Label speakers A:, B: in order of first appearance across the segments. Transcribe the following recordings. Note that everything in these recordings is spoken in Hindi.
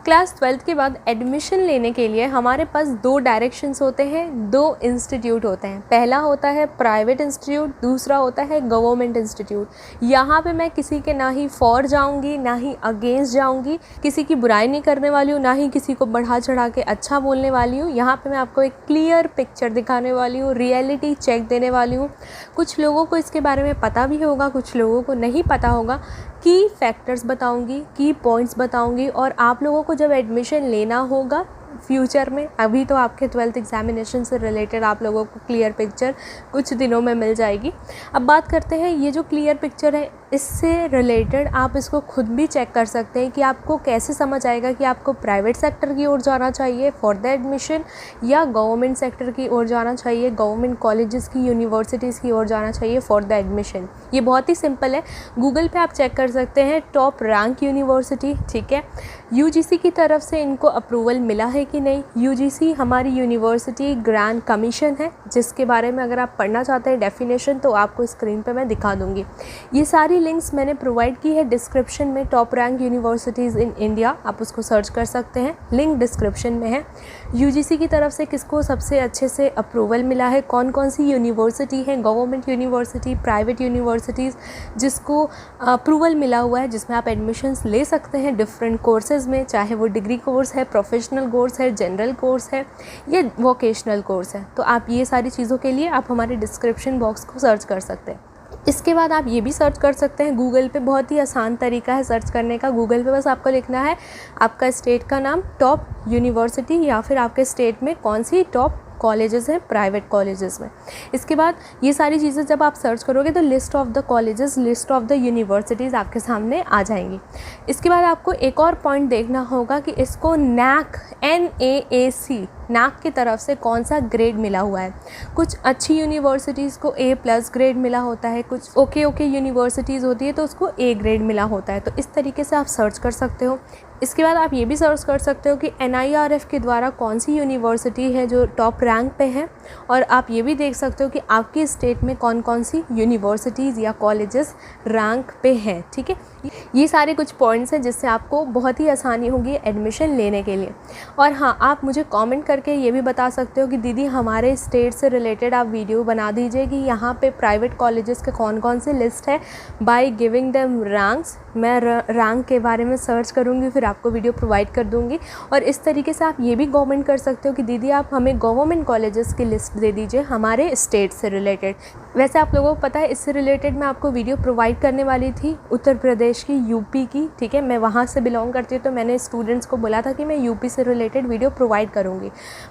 A: क्लास 12th के बाद एडमिशन लेने के लिए हमारे पास दो डायरेक्शंस होते हैं, दो इंस्टीट्यूट होते हैं। पहला होता है प्राइवेट इंस्टीट्यूट, दूसरा होता है गवर्नमेंट इंस्टीट्यूट। यहाँ पे मैं किसी के ना ही फॉर जाऊँगी ना ही अगेंस्ट जाऊँगी, किसी की बुराई नहीं करने वाली हूँ, ना ही किसी को बढ़ा चढ़ा के अच्छा बोलने वाली हूँ। यहाँ पे मैं आपको एक क्लियर पिक्चर दिखाने वाली हूँ, रियलिटी चेक देने वाली हूँ। कुछ लोगों को इसके बारे में पता भी होगा, कुछ लोगों को नहीं पता होगा। की फैक्टर्स बताऊंगी, की पॉइंट्स बताऊंगी, और आप लोगों को जब एडमिशन लेना होगा फ्यूचर में, अभी तो आपके 12th एग्जामिनेशन से रिलेटेड आप लोगों को क्लियर पिक्चर कुछ दिनों में मिल जाएगी। अब बात करते हैं ये जो क्लियर पिक्चर है, इससे रिलेटेड आप इसको खुद भी चेक कर सकते हैं कि आपको कैसे समझ आएगा कि आपको प्राइवेट सेक्टर की ओर जाना चाहिए फॉर द एडमिशन या गवर्नमेंट सेक्टर की ओर जाना चाहिए, गवर्नमेंट कॉलेजेस की, यूनिवर्सिटीज़ की ओर जाना चाहिए फॉर द एडमिशन। ये बहुत ही सिंपल है, गूगल पे आप चेक कर सकते हैं टॉप रैंक यूनिवर्सिटी, ठीक है। यूजीसी की तरफ से इनको अप्रूवल मिला है कि नहीं। यूजीसी हमारी यूनिवर्सिटी ग्रांट कमीशन है, जिसके बारे में अगर आप पढ़ना चाहते हैं डेफिनेशन तो आपको स्क्रीन पे मैं दिखा दूंगी। ये सारी लिंक्स मैंने प्रोवाइड की है डिस्क्रिप्शन में। Top rank universities in India, आप उसको सर्च कर सकते हैं, लिंक डिस्क्रिप्शन में है। यूजीसी की तरफ से किसको सबसे अच्छे से अप्रूवल मिला है, कौन कौन सी यूनिवर्सिटी है, गवर्नमेंट यूनिवर्सिटी, प्राइवेट यूनिवर्सिटीज़ जिसको अप्रूवल मिला हुआ है, जिसमें आप एडमिशन्स ले सकते हैं डिफरेंट कोर्सेज़ में, चाहे वो डिग्री कोर्स है, प्रोफेशनल कोर्स है, जनरल कोर्स है या वोकेशनल कोर्स है। तो आप ये सारी चीज़ों के लिए आप हमारे डिस्क्रिप्शन बॉक्स को सर्च कर सकते हैं। इसके बाद आप ये भी सर्च कर सकते हैं गूगल पे, बहुत ही आसान तरीका है सर्च करने का। गूगल पे बस आपको लिखना है आपका स्टेट का नाम, टॉप यूनिवर्सिटी, या फिर आपके स्टेट में कौन सी टॉप कॉलेजेस हैं प्राइवेट कॉलेजेस में। इसके बाद ये सारी चीज़ें जब आप सर्च करोगे तो list of the colleges, list of the universities आपके सामने आ जाएंगी। इसके बाद आपको एक और पॉइंट देखना होगा कि इसको नैक, NAAC, नैक की तरफ से कौन सा ग्रेड मिला हुआ है। कुछ अच्छी यूनिवर्सिटीज़ को A+ ग्रेड मिला होता है, कुछ ओके यूनिवर्सिटीज़ होती है तो उसको A ग्रेड मिला होता है। तो इस तरीके से आप सर्च कर सकते हो। इसके बाद आप ये भी सर्च कर सकते हो कि NIRF के द्वारा कौन सी यूनिवर्सिटी है जो टॉप रैंक पे है, और आप ये भी देख सकते हो कि आपकी स्टेट में कौन कौन सी यूनिवर्सिटीज़ या कॉलेजेस रैंक पे हैं, ठीक है। ये सारे कुछ पॉइंट्स हैं जिससे आपको बहुत ही आसानी होगी एडमिशन लेने के लिए। और हाँ, आप मुझे कमेंट करके ये भी बता सकते हो कि दीदी हमारे स्टेट से रिलेटेड आप वीडियो बना दीजिए कि यहाँ पे प्राइवेट कॉलेजेस के कौन कौन से लिस्ट है बाय गिविंग देम रैंक्स। मैं रैंक के बारे में सर्च करूँगी, फिर आपको वीडियो प्रोवाइड कर दूँगी। और इस तरीके से आप ये भी कमेंट कर सकते हो कि दीदी आप हमें गवर्नमेंट कॉलेजेस की लिस्ट दे दीजिए हमारे स्टेट से रिलेटेड। वैसे आप लोगों को पता है इससे रिलेटेड मैं आपको वीडियो प्रोवाइड करने वाली थी उत्तर प्रदेश की, यूपी की, ठीक है। मैं वहाँ से बिलोंग करती हूँ तो मैंने स्टूडेंट्स को बोला था कि मैं यूपी से रिलेटेड वीडियो प्रोवाइड करूँगी।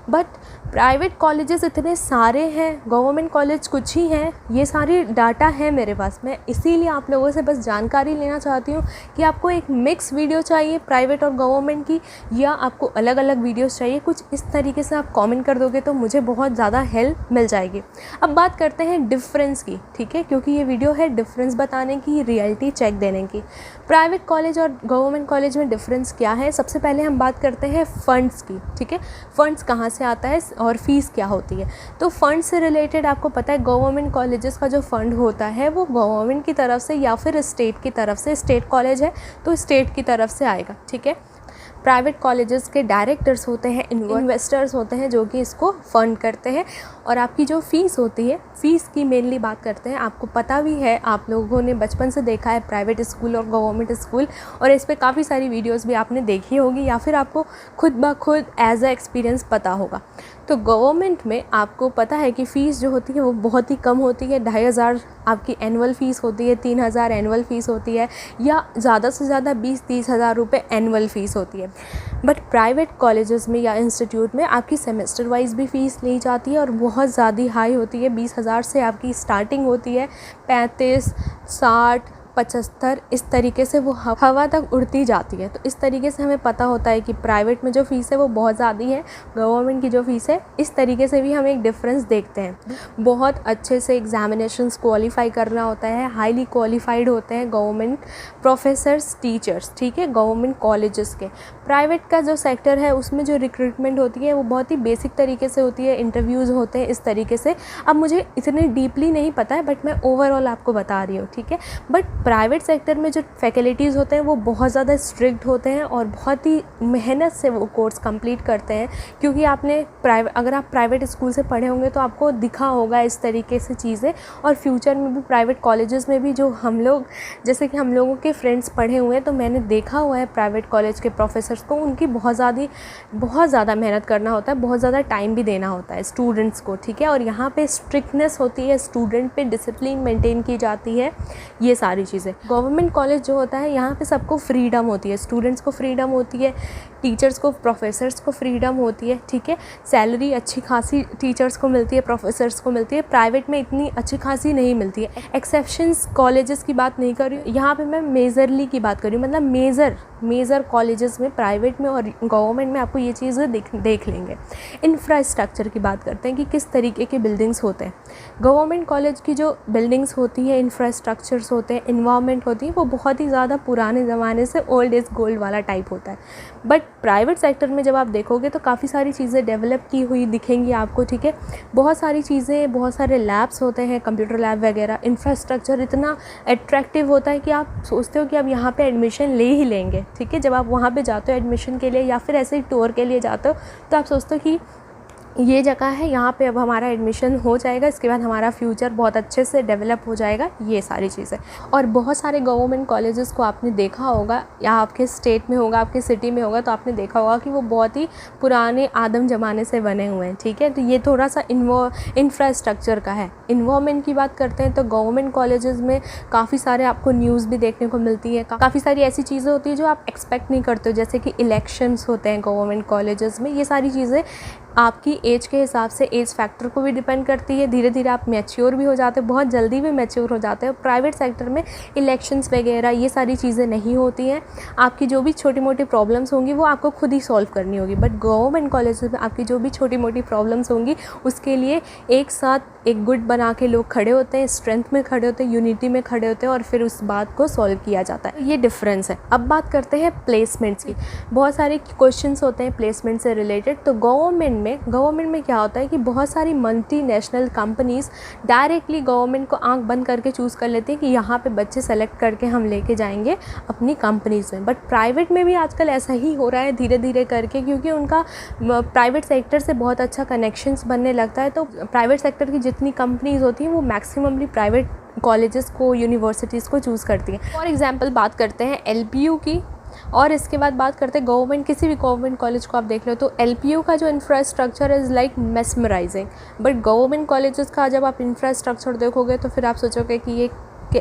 A: बट प्राइवेट कॉलेजेस इतने सारे हैं, गवर्नमेंट कॉलेज कुछ ही हैं, ये सारी डाटा है मेरे पास। मैं इसीलिए आप लोगों से बस जानकारी लेना चाहती हूँ कि आपको एक मिक्स वीडियो चाहिए प्राइवेट और गवर्नमेंट की, या आपको अलग अलग वीडियोस चाहिए। कुछ इस तरीके से आप कमेंट कर दोगे तो मुझे बहुत ज़्यादा हेल्प मिल जाएगी। अब बात करते हैं डिफरेंस की, ठीक है, क्योंकि ये वीडियो है डिफरेंस बताने की, रियलिटी चेक देने की। प्राइवेट कॉलेज और गवर्नमेंट कॉलेज में डिफरेंस क्या है। सबसे पहले हम बात करते हैं फ़ंड्स की, ठीक है। फ़ंड्स कहाँ से आता है और फ़ीस क्या होती है। तो फ़ंड से रिलेटेड आपको पता है गवर्नमेंट कॉलेजेस का जो फ़ंड होता है वो गवर्नमेंट की तरफ से या फिर स्टेट की तरफ से, स्टेट कॉलेज है तो स्टेट की तरफ से आएगा, ठीक है। प्राइवेट कॉलेजेस के डायरेक्टर्स होते हैं, इन्वेस्टर्स होते हैं जो कि इसको फंड करते हैं। और आपकी जो फ़ीस होती है, फ़ीस की मेनली बात करते हैं। आपको पता भी है, आप लोगों ने बचपन से देखा है प्राइवेट स्कूल और गवर्नमेंट स्कूल, और इस पे काफ़ी सारी वीडियोस भी आपने देखी होगी या फिर आपको खुद ब खुद एज अ एक्सपीरियंस पता होगा। तो गवर्नमेंट में आपको पता है कि फ़ीस जो होती है वो बहुत ही कम होती है। 2500 आपकी एनुअल फ़ीस होती है, 3000 एनुअल फ़ीस होती है, या ज़्यादा से ज़्यादा 20-30 हज़ार रुपये एनुअल फ़ीस होती है। बट प्राइवेट कॉलेजेस में या इंस्टीट्यूट में आपकी सेमेस्टर वाइज भी फ़ीस ली जाती है और बहुत ज़्यादा हाई होती है। 20,000 से आपकी स्टार्टिंग होती है, 35, 60, 75 इस तरीके से वो हवा तक उड़ती जाती है। तो इस तरीके से हमें पता होता है कि प्राइवेट में जो फ़ीस है वो बहुत ज़्यादा है, गवर्नमेंट की जो फ़ीस है इस तरीके से भी हम एक डिफरेंस देखते हैं। बहुत अच्छे से एग्जामिनेशंस क्वालिफाई करना होता है, हाईली क्वालिफाइड होते हैं गवर्नमेंट प्रोफेसर्स, टीचर्स, ठीक है, गवर्नमेंट कॉलेजेस के। प्राइवेट का जो सेक्टर है उसमें जो रिक्रूटमेंट होती है वो बहुत ही बेसिक तरीके से होती है, इंटरव्यूज़ होते हैं इस तरीके से। अब मुझे इतने डीपली नहीं पता है बट मैं ओवरऑल आपको बता रही हूँ, ठीक है। बट प्राइवेट सेक्टर में जो फैकल्टीज़ होते हैं वो बहुत ज़्यादा स्ट्रिक्ट होते हैं और बहुत ही मेहनत से वो कोर्स कंप्लीट करते हैं, क्योंकि आपने अगर आप प्राइवेट स्कूल से पढ़े होंगे तो आपको दिखा होगा इस तरीके से चीज़ें। और फ्यूचर में भी प्राइवेट कॉलेजेस में भी जो हम लोग, जैसे कि हम लोगों के फ्रेंड्स पढ़े हुए हैं, तो मैंने देखा हुआ है प्राइवेट कॉलेज के प्रोफेसर्स को, उनकी बहुत ज़्यादा मेहनत करना होता है, बहुत ज़्यादा टाइम भी देना होता है स्टूडेंट्स को, ठीक है। और यहाँ पे स्ट्रिक्टनेस होती है, स्टूडेंट पे डिसिप्लिन मेंटेन की जाती है, ये सारी चीज़ें। गवर्नमेंट कॉलेज जो होता है यहाँ पे सबको फ्रीडम होती है, स्टूडेंट्स को फ्रीडम होती है, टीचर्स को, प्रोफेसर्स को फ्रीडम होती है, ठीक है। सैलरी अच्छी खासी टीचर्स को मिलती है, प्रोफेसर्स को मिलती है। प्राइवेट में इतनी अच्छी खासी नहीं मिलती है। एक्सेप्शंस कॉलेजेस की बात नहीं कर रही हूँ यहाँ पे, मैं मेजरली की बात कर रही हूँ, मतलब मेजर कॉलेजेस में, प्राइवेट में और गवर्नमेंट में आपको ये चीज़ें देख लेंगे। इंफ्रास्ट्रक्चर की बात करते हैं कि किस तरीके के बिल्डिंग्स होते हैं। गवर्नमेंट कॉलेज की जो बिल्डिंग्स होती है, इंफ्रास्ट्रक्चर्स होते हैं, इन्वायरमेंट होती है, वो बहुत ही ज़्यादा पुराने ज़माने से ओल्ड इज़ गोल्ड वाला टाइप होता है। बट प्राइवेट सेक्टर में जब आप देखोगे तो काफ़ी सारी चीज़ें डेवलप की हुई दिखेंगी आपको, ठीक है। बहुत सारी चीज़ें, बहुत सारे लैब्स होते हैं, कंप्यूटर लैब वगैरह। इंफ्रास्ट्रक्चर इतना अट्रैक्टिव होता है कि आप सोचते हो कि आप यहाँ पे एडमिशन ले ही लेंगे, ठीक है। जब आप वहाँ पे जाते हो एडमिशन के लिए या फिर ऐसे ही टूर के लिए जाते हो तो आप सोचते हो कि ये जगह है, यहाँ पे अब हमारा एडमिशन हो जाएगा, इसके बाद हमारा फ्यूचर बहुत अच्छे से डेवलप हो जाएगा, ये सारी चीज़ें। और बहुत सारे गवर्नमेंट कॉलेजेस को आपने देखा होगा, या आपके स्टेट में होगा, आपके सिटी में होगा, तो आपने देखा होगा कि वो बहुत ही पुराने आदम ज़माने से बने हुए हैं, ठीक है। तो ये थोड़ा सा इंफ्रास्ट्रक्चर का है। इन्वायरमेंट की बात करते हैं तो गवर्नमेंट कॉलेजेस में काफ़ी सारे आपको न्यूज़ भी देखने को मिलती है, काफ़ी सारी ऐसी चीज़ें होती है जो आप एक्सपेक्ट नहीं करते हो, जैसे कि इलेक्शंस होते हैं गवर्नमेंट कॉलेजेस में। ये सारी चीज़ें आपकी एज के हिसाब से, एज फैक्टर को भी डिपेंड करती है। धीरे धीरे आप मैच्योर भी हो जाते हो, बहुत जल्दी भी मैच्योर हो जाते हो। प्राइवेट सेक्टर में इलेक्शंस वगैरह ये सारी चीज़ें नहीं होती हैं। आपकी जो भी छोटी मोटी प्रॉब्लम्स होंगी वो आपको खुद ही सॉल्व करनी होगी। बट गवर्नमेंट कॉलेज में आपकी जो भी छोटी मोटी प्रॉब्लम्स होंगी उसके लिए एक साथ एक गुट बना के लोग खड़े होते हैं, स्ट्रेंथ में खड़े होते हैं, यूनिटी में खड़े होते हैं, और फिर उस बात को सॉल्व किया जाता है। ये डिफरेंस है। अब बात करते हैं प्लेसमेंट्स की। बहुत सारे क्वेश्चंस होते हैं प्लेसमेंट से रिलेटेड। तो गवर्नमेंट में क्या होता है कि बहुत सारी मल्टीनेशनल कंपनीज़ डायरेक्टली गवर्नमेंट को आंख बंद करके चूज़ कर लेती है कि यहाँ पे बच्चे सेलेक्ट करके हम लेके जाएंगे अपनी कंपनीज़ में। बट प्राइवेट में भी आजकल ऐसा ही हो रहा है धीरे धीरे करके, क्योंकि उनका प्राइवेट सेक्टर से बहुत अच्छा कनेक्शंस बनने लगता है। तो प्राइवेट सेक्टर की जितनी कंपनीज़ होती हैं वो मैक्सिममली प्राइवेट कॉलेजेस को, यूनिवर्सिटीज़ को चूज़ करती हैं। फॉर एग्जांपल बात करते हैं LPU की, और इसके बाद बात करते हैं गवर्नमेंट, किसी भी गवर्नमेंट कॉलेज को आप देख लो तो LPU का जो infrastructure is like mesmerising. But government colleges का जब आप इंफ्रास्ट्रक्चर देखोगे तो फिर आप सोचोगे कि ये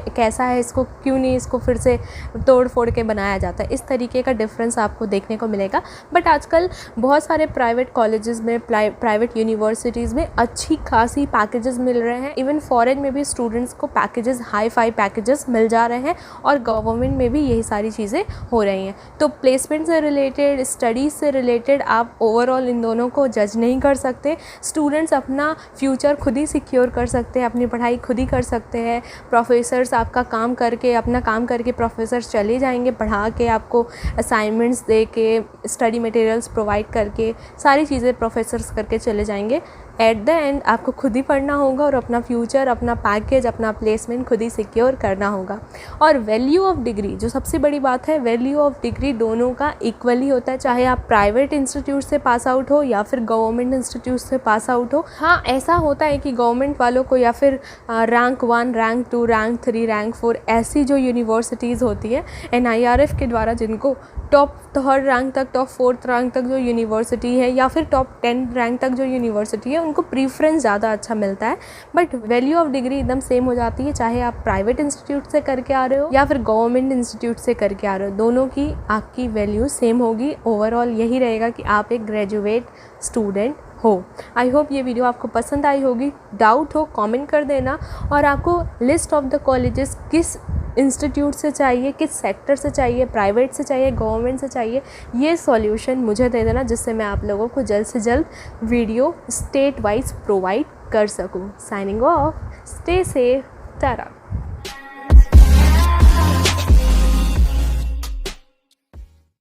A: कैसा है, इसको क्यों नहीं इसको फिर से तोड़ फोड़ के बनाया जाता है। इस तरीके का डिफरेंस आपको देखने को मिलेगा। बट आजकल बहुत सारे प्राइवेट कॉलेजेस में, प्राइवेट यूनिवर्सिटीज़ में अच्छी खासी पैकेजेस मिल रहे हैं। इवन फॉरेन में भी स्टूडेंट्स को पैकेजेस, हाई फाई पैकेजेस मिल जा रहे हैं, और गवर्नमेंट में भी यही सारी चीज़ें हो रही हैं। तो प्लेसमेंट से रिलेटेड, स्टडीज़ से रिलेटेड आप ओवरऑल इन दोनों को जज नहीं कर सकते। स्टूडेंट्स अपना फ्यूचर खुद ही सिक्योर कर सकते हैं, अपनी पढ़ाई खुद ही कर सकते हैं। प्रोफेसर्स आपका काम करके, अपना काम करके प्रोफेसर्स चले जाएंगे पढ़ा के, आपको असाइनमेंट्स दे के, स्टडी मटेरियल्स प्रोवाइड करके, सारी चीज़ें प्रोफेसर्स करके चले जाएंगे। एट द एंड आपको खुद ही पढ़ना होगा और अपना फ्यूचर, अपना पैकेज, अपना प्लेसमेंट खुद ही सिक्योर करना होगा। और वैल्यू ऑफ डिग्री, जो सबसे बड़ी बात है, वैल्यू ऑफ डिग्री दोनों का इक्वली होता है, चाहे आप प्राइवेट इंस्टीट्यूट से पास आउट हो या फिर गवर्नमेंट इंस्टीट्यूट से पास आउट हो। हाँ, ऐसा होता है कि गवर्नमेंट वालों को या फिर रैंक 1, रैंक 2, रैंक 3, रैंक 4 ऐसी जो यूनिवर्सिटीज़ होती है NIRF के द्वारा, जिनको टॉप 3rd रैंक तक, टॉप 4th रैंक तक जो यूनिवर्सिटी है, या फिर टॉप 10 रैंक तक जो यूनिवर्सिटी है, उनको प्रीफरेंस ज़्यादा अच्छा मिलता है। बट वैल्यू ऑफ डिग्री एकदम सेम हो जाती है, चाहे आप प्राइवेट इंस्टीट्यूट से करके आ रहे हो या फिर गवर्नमेंट इंस्टीट्यूट से करके आ रहे हो, दोनों की आपकी वैल्यू सेम होगी। ओवरऑल यही रहेगा कि आप एक ग्रेजुएट स्टूडेंट हो। आई होप ये वीडियो आपको पसंद आई होगी। डाउट हो कमेंट कर देना, और आपको लिस्ट ऑफ द कॉलेजेस किस इंस्टीट्यूट से चाहिए, किस सेक्टर से चाहिए, प्राइवेट से चाहिए, गवर्नमेंट से चाहिए, ये सॉल्यूशन मुझे दे देना, जिससे मैं आप लोगों को जल्द से जल्द वीडियो स्टेट वाइज प्रोवाइड कर सकूँ। Signing off, stay safe, Tata.